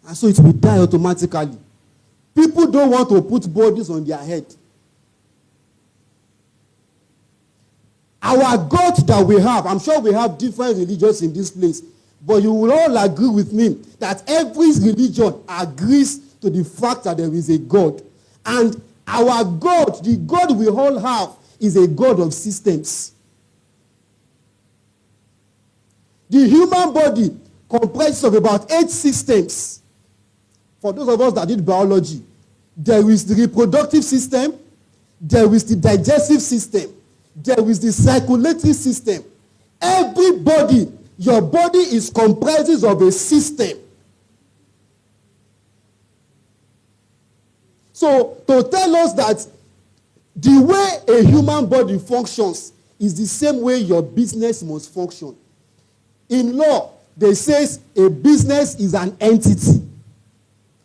And so it will die automatically. People don't want to put bodies on their head. Our God that we have, I'm sure we have different religions in this place, but you will all agree with me that every religion agrees to the fact that there is a God. And our God, the God we all have, is a God of systems. The human body comprises of about 8 systems. For those of us that did biology, there is the reproductive system, there is the digestive system, there is the circulatory system. Everybody, your body is comprises of a system. So, to tell us that the way a human body functions is the same way your business must function. In law, they say a business is an entity.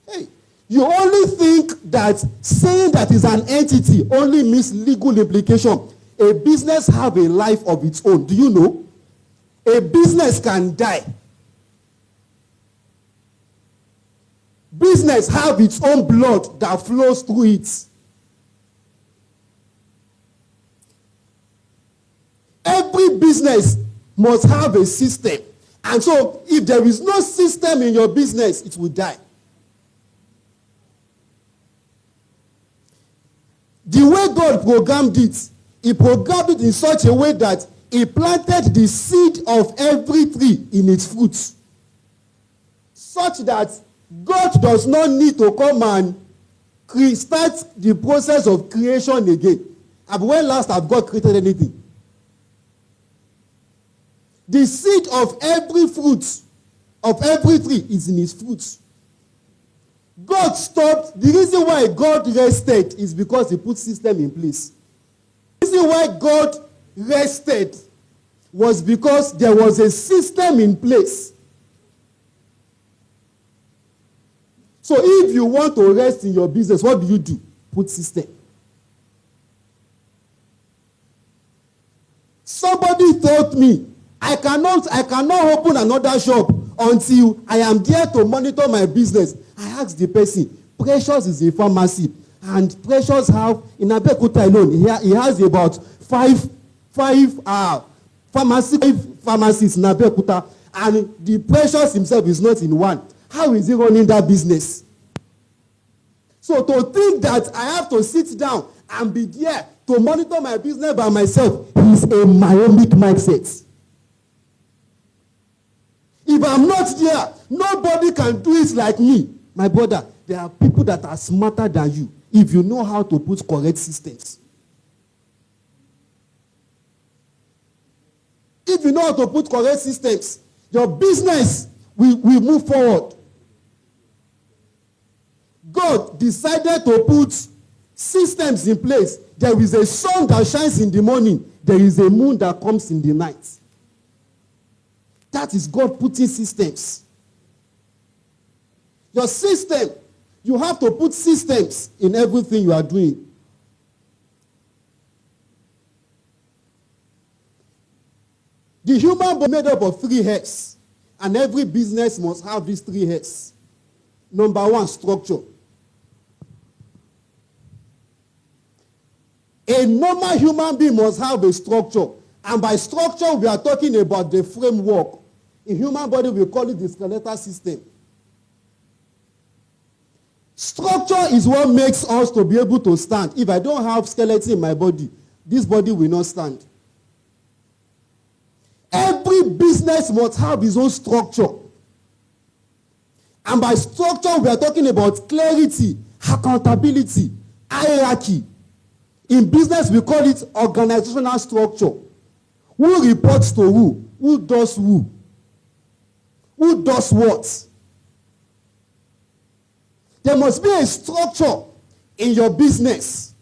Hey, you only think that saying that is an entity only means legal implication. A business have a life of its own. Do you know? A business can die. Business have its own blood that flows through it. Every business must have a system. And so, if there is no system in your business, it will die. The way God programmed it, He programmed it in such a way that He planted the seed of every tree in its fruits. Such that God does not need to come and start the process of creation again. And when last have God created anything? The seed of every fruit, of every tree, is in its fruits. God stopped. The reason why God rested is because He put system in place. The reason why God rested was because there was a system in place. So if you want to rest in your business, what do? Put system. Somebody told me, I cannot open another shop until I am there to monitor my business. I asked the person, Precious is a pharmacy, and Precious have, in Abeokuta alone, he has about five pharmacies in Abeokuta, and the Precious himself is not in one. How is he running that business? So to think that I have to sit down and be there to monitor my business by myself is a myopic mindset. If I'm not there, nobody can do it like me. My brother, there are people that are smarter than you if you know how to put correct systems. If you know how to put correct systems, your business will move forward. God decided to put systems in place. There is a sun that shines in the morning. There is a moon that comes in the night. That is God putting systems. Your system, you have to put systems in everything you are doing. The human body is made up of 3 heads, and every business must have these 3 heads. Number 1, structure. A normal human being must have a structure. And by structure, we are talking about the framework. In human body, we call it the skeletal system. Structure is what makes us to be able to stand. If I don't have skeleton in my body, this body will not stand. Every business must have its own structure. And by structure, we are talking about clarity, accountability, hierarchy. In business, we call it organizational structure. Who reports to who? Who does who? Who does what? There must be a structure in your business.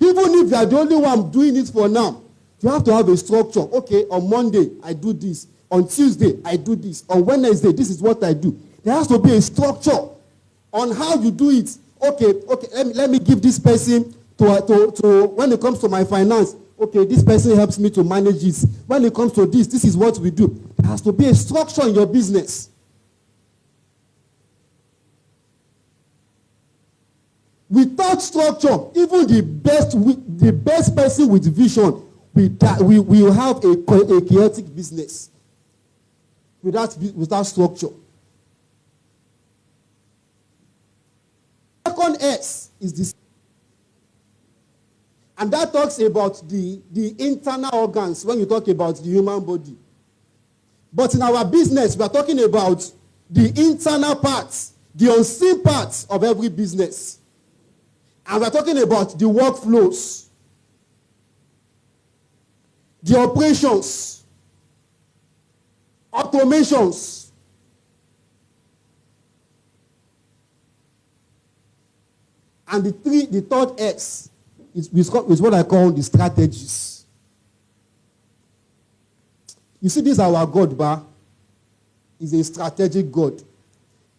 Even if you are the only one doing it for now, you have to have a structure. Okay, on Monday, I do this. On Tuesday, I do this. On Wednesday, this is what I do. There has to be a structure on how you do it. Okay, let me give this person to when it comes to my finance. Okay, this person helps me to manage this. When it comes to this is what we do. There has to be a structure in your business. Without structure, even the best person with vision will have a chaotic business without structure. Second S is this, and that talks about the internal organs when you talk about the human body. But in our business, we are talking about the internal parts, the unseen parts of every business. And we're talking about the workflows, the operations, automations. And the third S is what I call the strategies. You see, this is our God, Ba. Is a strategic God.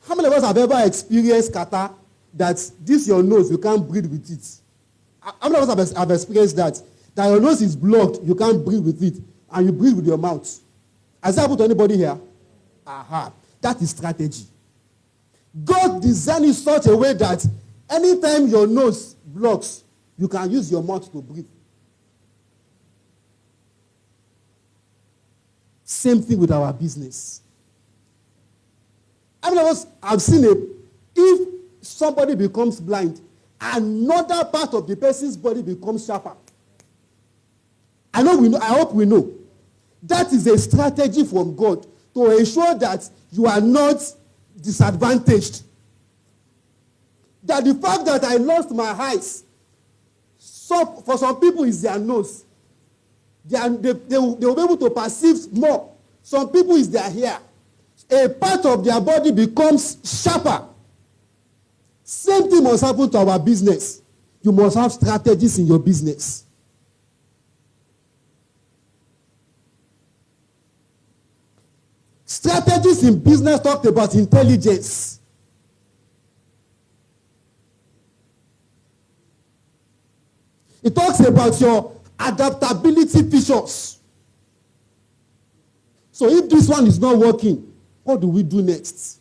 How many of us have ever experienced kata? That this your nose, you can't breathe with it. How many of us have experienced that? That your nose is blocked, you can't breathe with it, and you breathe with your mouth. Has that happened to anybody here? Aha. That is strategy. God designed it such a way that anytime your nose blocks, you can use your mouth to breathe. Same thing with our business. How many of us have seen if somebody becomes blind, another part of the person's body becomes sharper? I hope we know. That is a strategy from God to ensure that you are not disadvantaged. That the fact that I lost my eyes, so for some people is their nose. They will be able to perceive more. Some people is their hair. A part of their body becomes sharper. Same thing must happen to our business. You must have strategies in your business. Strategies in business talked about intelligence. It talks about your adaptability features. So if this one is not working, what do we do next?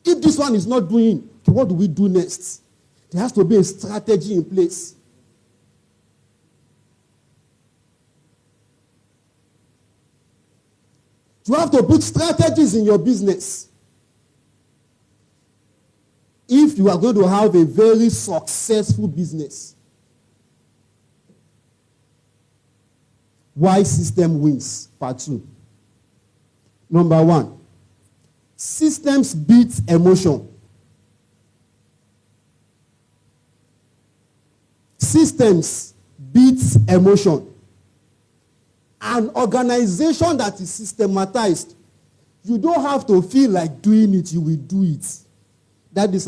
If this one is not doing, okay, what do we do next? There has to be a strategy in place. You have to put strategies in your business if you are going to have a very successful business. Why system wins? Part 2. Number 1, systems beat emotion. Systems beats emotion. An organization that is systematized, you don't have to feel like doing it, you will do it. That is,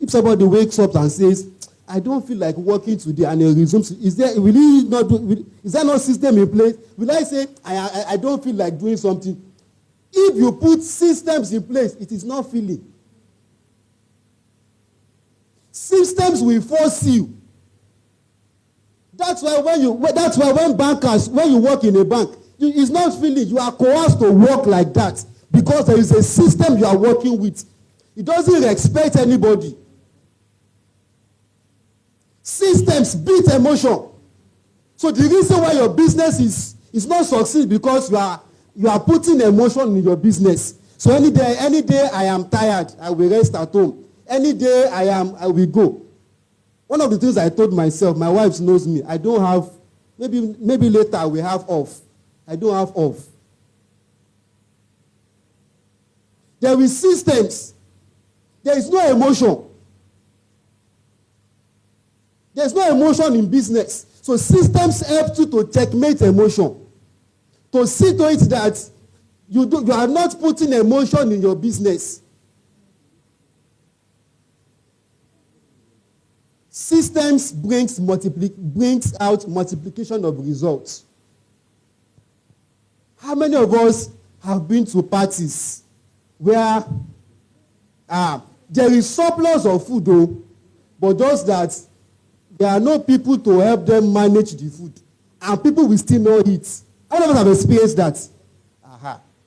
if somebody wakes up and says, I don't feel like working today, and he resumes, is there no system in place? Will I say, I don't feel like doing something? If you put systems in place, it is not feeling. Systems will force you. That's why when you work in a bank, it's not feeling. You are coerced to work like that because there is a system you are working with. It doesn't expect anybody. Systems beat emotion. So the reason why your business is not succeed because you are putting emotion in your business. So any day I am tired, I will rest at home. Any day I will go. One of the things I told myself, my wife knows me, I don't have, maybe later we have off. I don't have off. There is systems. There is no emotion. There is no emotion in business. So systems help you to checkmate emotion. To see to it that you are not putting emotion in your business. Systems brings out multiplication of results. How many of us have been to parties where there is surplus of food, though, but just that there are no people to help them manage the food, and people will still not eat? How many of us have experienced that?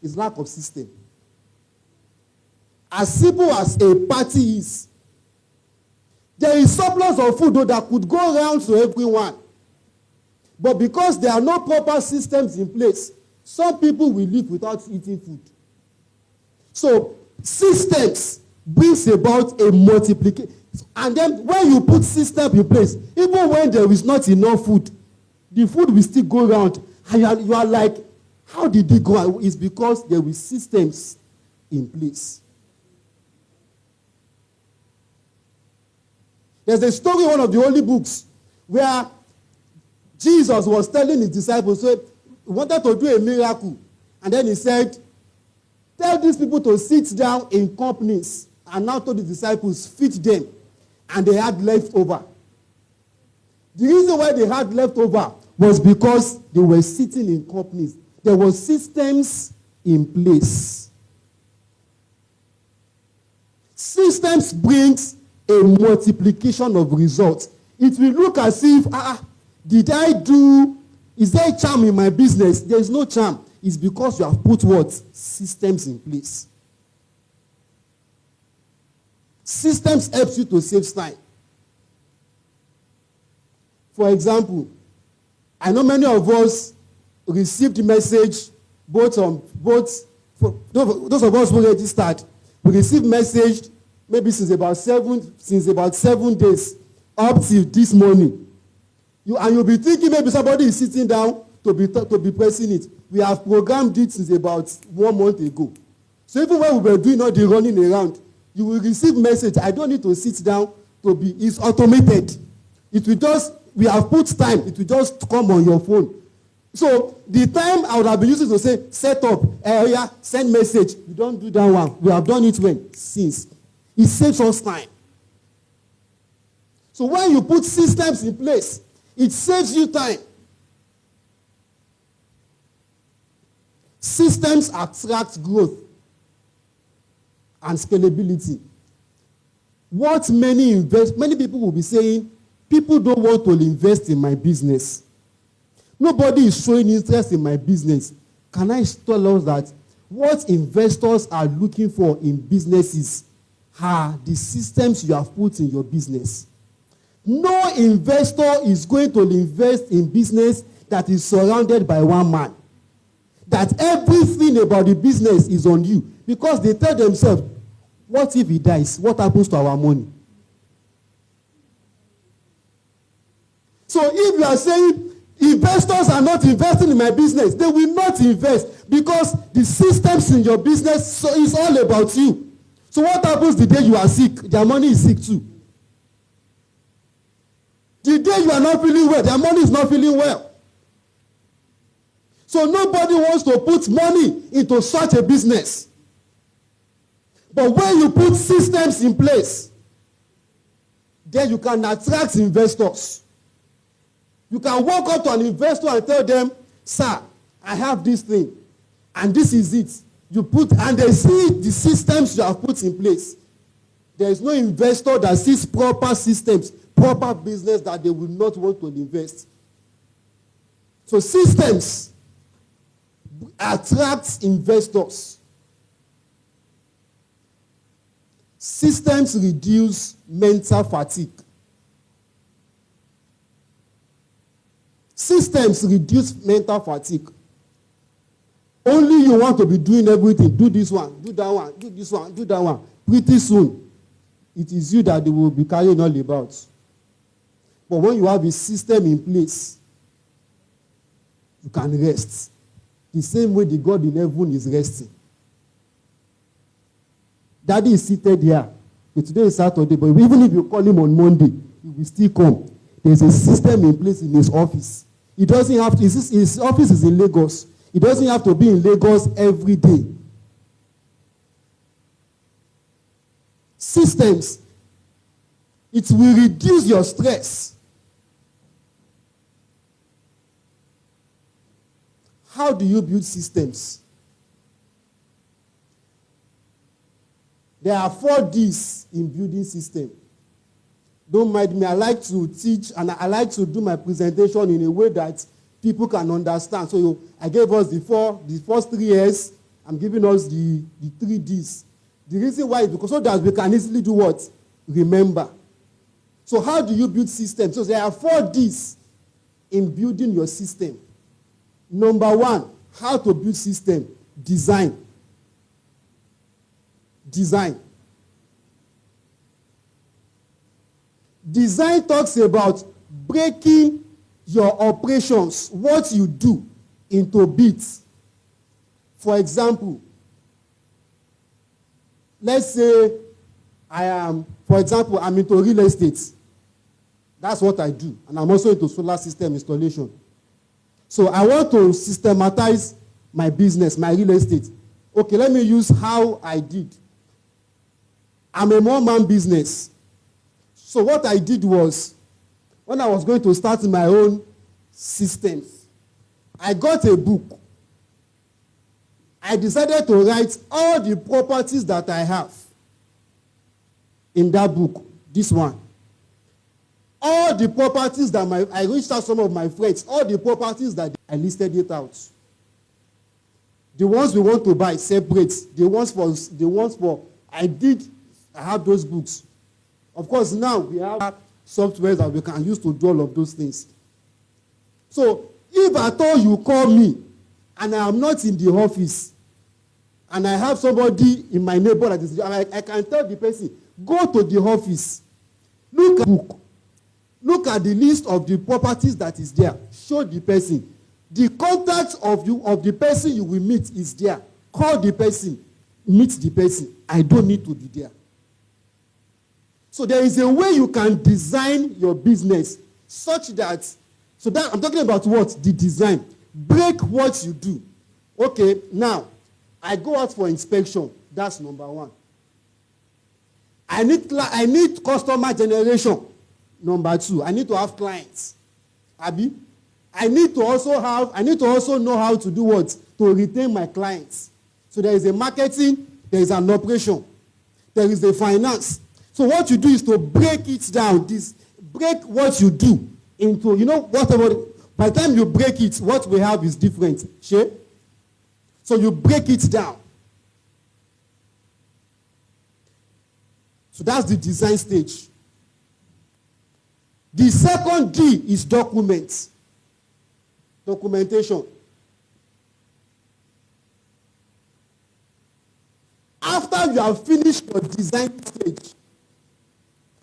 It's lack of system. As simple as a party is, There is surplus of food though that could go around to everyone. But because there are no proper systems in place, some people will live without eating food. So systems brings about a multiplication. And then when you put systems in place, even when there is not enough food, the food will still go around. And you are like, how did it go? It's because there were systems in place. There's a story in one of the holy books where Jesus was telling his disciples, so he wanted to do a miracle. And then he said, tell these people to sit down in companies. And now told the disciples, feed them. And they had leftover. The reason why they had leftover was because they were sitting in companies. There were systems in place. Systems brings a multiplication of results. It will look as if, is there a charm in my business? There is no charm. It's because you have put what? Systems in place. Systems helps you to save time. For example, I know many of us received the message, those of us who registered, we received message maybe since about 7 days up till this morning. You'll be thinking maybe somebody is sitting down to be pressing it. We have programmed it since about 1 month ago. So even when we were doing all the running around, you will receive message. I don't need to sit down it's automated. We have put time. It will just come on your phone. So the time I would have been using to say, set up, send message. We don't do that one. We have done it since. It saves us time. So when you put systems in place, it saves you time. Systems attract growth and scalability. What many people will be saying, people don't want to invest in my business. Nobody is showing interest in my business. Can I tell us that what investors are looking for in businesses are the systems you have put in your business? No investor is going to invest in business that is surrounded by one man. That everything about the business is on you. Because they tell themselves, what if he dies? What happens to our money? So if you are saying investors are not investing in my business, they will not invest because the systems in your business is all about you. So what happens the day you are sick? Their money is sick too. The day you are not feeling well, their money is not feeling well. So nobody wants to put money into such a business. But when you put systems in place, then you can attract investors. You can walk up to an investor and tell them, sir, I have this thing, and this is it. And they see the systems you have put in place. There is no investor that sees proper systems, proper business that they will not want to invest. So systems attract investors. Systems reduce mental fatigue. Systems reduce mental fatigue. Only you want to be doing everything. Do this one, do that one, do this one, do that one. Pretty soon, it is you that they will be carrying all about. But when you have a system in place, you can rest. The same way the God in heaven is resting. Daddy is seated here. Today is Saturday, but even if you call him on Monday, he will still come. There's a system in place in his office. He doesn't have to, his office is in Lagos. He doesn't have to be in Lagos every day. Systems. It will reduce your stress. How do you build systems? There are 4 Ds in building system. Don't mind me. I like to teach and I like to do my presentation in a way that people can understand. So I gave us the first 3 S. I'm giving us the 3 Ds. The reason why is because so that we can easily do what? Remember. So how do you build systems? So there are 4 Ds in building your system. Number 1, how to build system. Design. Design. Design talks about breaking your operations, what you do, into bits. For example, let's say I'm into real estate. That's what I do. And I'm also into solar system installation. So I want to systematize my business, my real estate. Okay, let me use how I did. I'm a one-man business. So what I did was, when I was going to start my own systems, I got a book. I decided to write all the properties that I have in that book. This one. All the properties that I reached out some of my friends, all the properties that I listed it out. The ones we want to buy separate. I have those books. Of course, now we have software that we can use to do all of those things. So, if at all you call me and I am not in the office and I have somebody in my neighborhood that is, I can tell the person, go to the office, look at the book, look at the list of the properties that is there, show the person. The contact of the person you will meet is there. Call the person, meet the person. I don't need to be there. So there is a way you can design your business such that, I'm talking about what? The design. Break what you do. Okay, now, I go out for inspection. That's number 1. I need customer generation. Number 2, I need to have clients. Abi? I need to also know how to do what? To retain my clients. So there is a marketing, there is an operation, there is a finance. So what you do is to break it down. Break what you do into, whatever. By the time you break it, what we have is different. Sure? So you break it down. So that's the design stage. The second D is document. Documentation. After you have finished your design stage,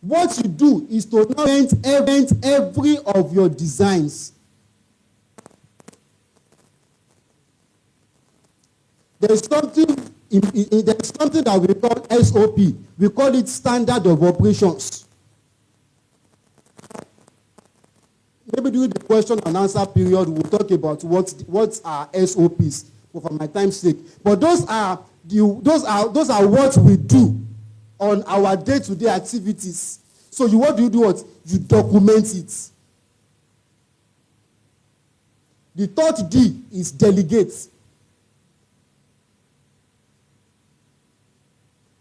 what you do is to paint every of your designs. There's something that we call SOP. We call it standard of operations. Maybe during the question and answer period, we'll talk about what are SOPs, for my time's sake. But those are what we do on our day-to-day activities. So what do? What? You document it. The third D is delegate.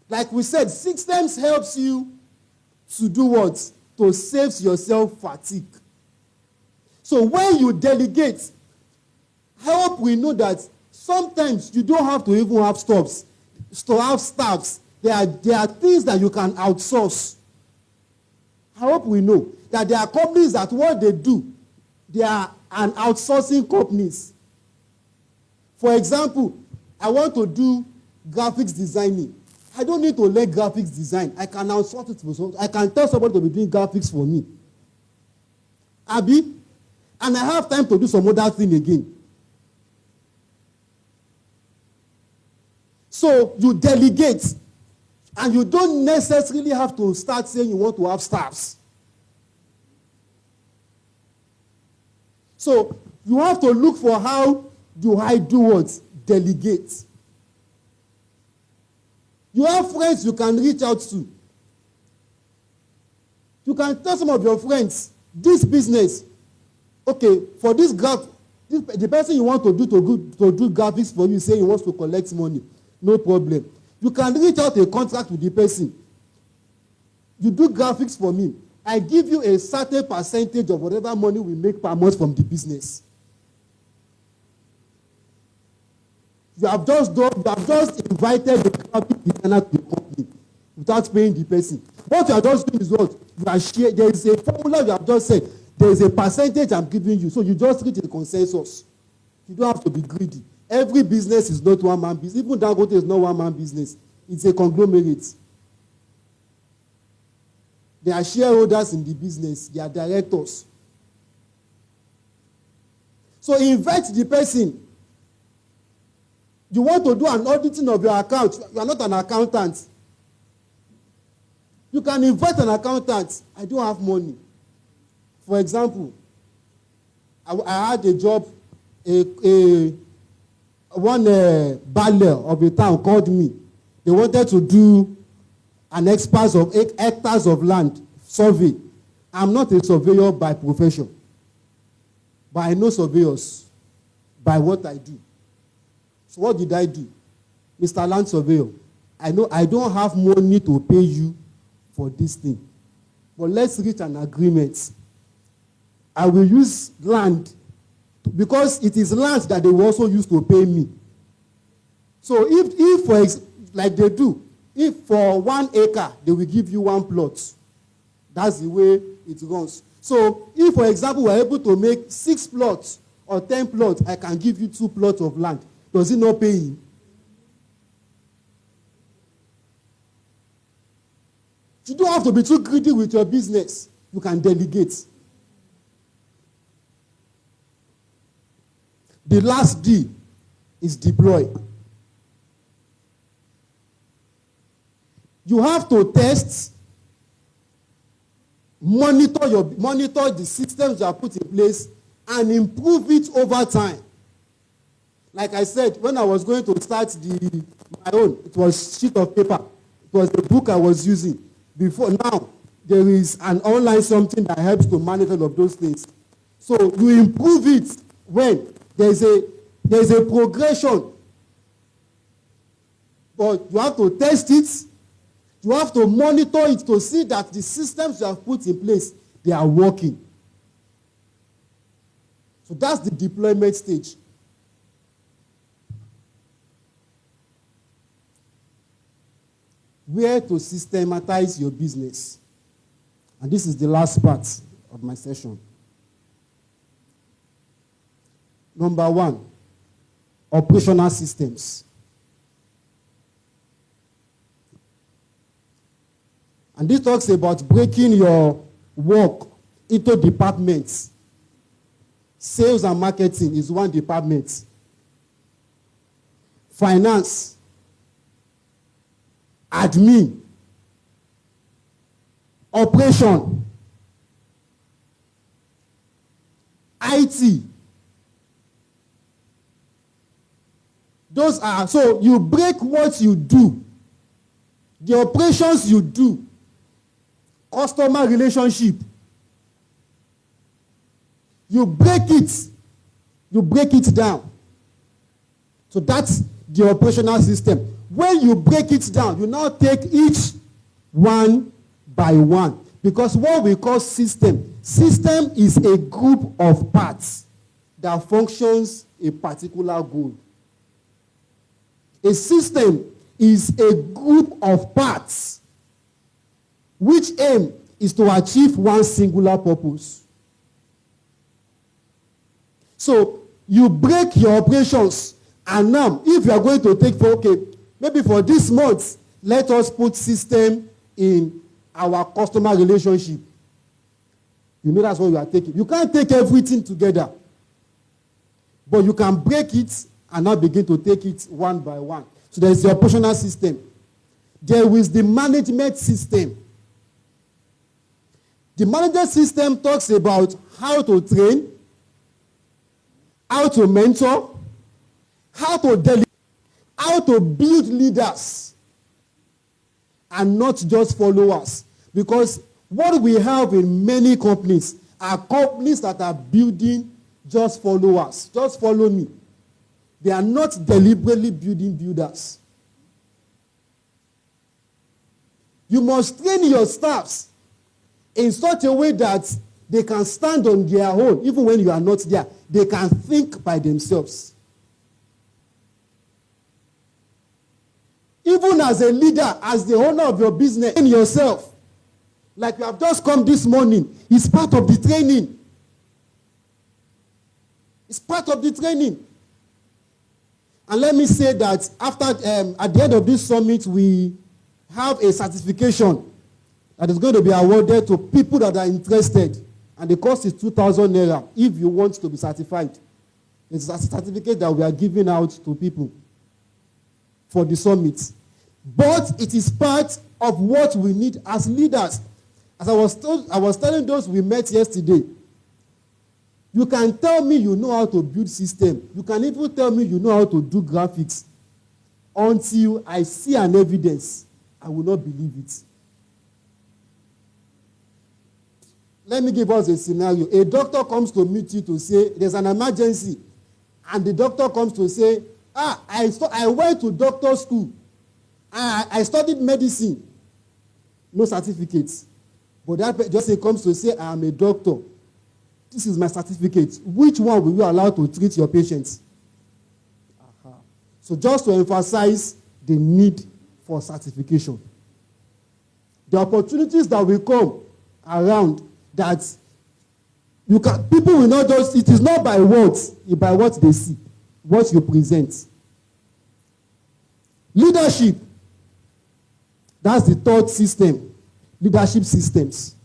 Like we said, systems helps you to do what? To save yourself fatigue. So when you delegate, I hope we know that sometimes you don't have to even have staffs. There are things that you can outsource. I hope we know that there are companies that what they do, they are an outsourcing companies. For example, I want to do graphics designing. I don't need to learn graphics design. I can outsource it for someone. I can tell somebody to be doing graphics for me. Abi? And I have time to do some other thing again. So you delegate. And you don't necessarily have to start saying you want to have staffs. So you have to look for how do I do what? Delegate. You have friends you can reach out to. You can tell some of your friends, this business, okay, for this the person you want to do graphics for you, say he wants to collect money. No problem. You can reach out a contract with the person. You do graphics for me. I give you a certain percentage of whatever money we make per month from the business. You have just invited the graphic designer to the company without paying the person. What you are just doing is what? You are sharing. There is a formula you have just said. There is a percentage I'm giving you. So you just reach a consensus. You don't have to be greedy. Every business is not one man business. Even Dangote is not one man business. It's a conglomerate. They are shareholders in the business. They are directors. So invite the person. You want to do an auditing of your account. You are not an accountant. You can invite an accountant. I don't have money. For example, I had a job. One baller of a town called me. They wanted to do an expanse of hectares of land survey. I'm not a surveyor by profession, but I know surveyors by what I do. So what did I do? Mr. Land Surveyor, I know I don't have money to pay you for this thing, but let's reach an agreement. I will use land because it is land that they will also use to pay me. So if for like they do, if for 1 acre they will give you 1 plot, that's the way it runs. So if, for example, we're able to make 6 plots or 10 plots, I can give you 2 plots of land. Does it not pay you? You don't have to be too greedy with your business. You can delegate. The last D is deploy. You have to test, monitor the systems you have put in place, and improve it over time. Like I said, when I was going to start my own, it was sheet of paper. It was the book I was using. Before now, there is an online something that helps to manage all of those things. So you improve it when there's a progression. But you have to test it. You have to monitor it to see that the systems you have put in place, they are working. So that's the deployment stage. Where to systematize your business. And this is the last part of my session. Number 1, operational systems. And this talks about breaking your work into departments. Sales and marketing is one department. Finance, admin, operation, IT. Those are, so you break what you do, the operations you do, customer relationship. You break it down. So that's the operational system. When you break it down, you now take each one by one. Because what we call system is a group of parts that functions a particular goal. A system is a group of parts which aim is to achieve one singular purpose. So you break your operations, and now if you are going to take maybe for this month, let us put system in our customer relationship. You know that's what you are taking. You can't take everything together, but you can break it and now begin to take it one by one. So there is the operational system. There is the management system. The management system talks about how to train, how to mentor, how to delegate, how to build leaders, and not just followers. Because what we have in many companies are companies that are building just followers. Just follow me. They are not deliberately building builders. You must train your staffs in such a way that they can stand on their own, even when you are not there. They can think by themselves. Even as a leader, as the owner of your business, train yourself like we have just come this morning, is part of the training. It's part of the training. And let me say that after, at the end of this summit, we have a certification that is going to be awarded to people that are interested. And the cost is 2,000 naira if you want to be certified. It's a certificate that we are giving out to people for the summit. But it is part of what we need as leaders. As I was telling those we met yesterday, you can tell me you know how to build system. You can even tell me you know how to do graphics. Until I see an evidence, I will not believe it. Let me give us a scenario. A doctor comes to meet you to say, there's an emergency. And the doctor comes to say, I went to doctor school. I studied medicine. No certificates. But that just comes to say, I am a doctor. This is my certificate. Which one will you allow to treat your patients? So just to emphasize the need for certification. The opportunities that will come around that people will not just, it is not by words, it's by what they see, what you present. Leadership. That's the third system. Leadership systems.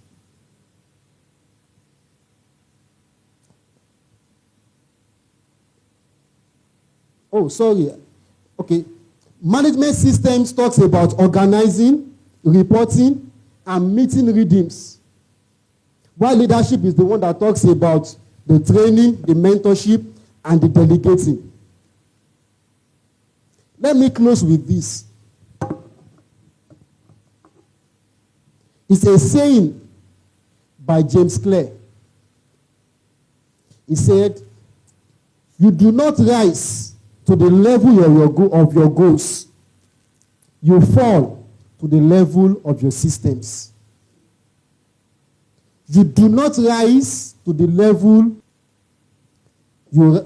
Oh, sorry. Okay. Management systems talks about organizing, reporting, and meeting rhythms. While leadership is the one that talks about the training, the mentorship, and the delegating. Let me close with this. It's a saying by James Clear. He said, you do not rise to the level of your goals. You fall to the level of your systems. You do not rise to the level you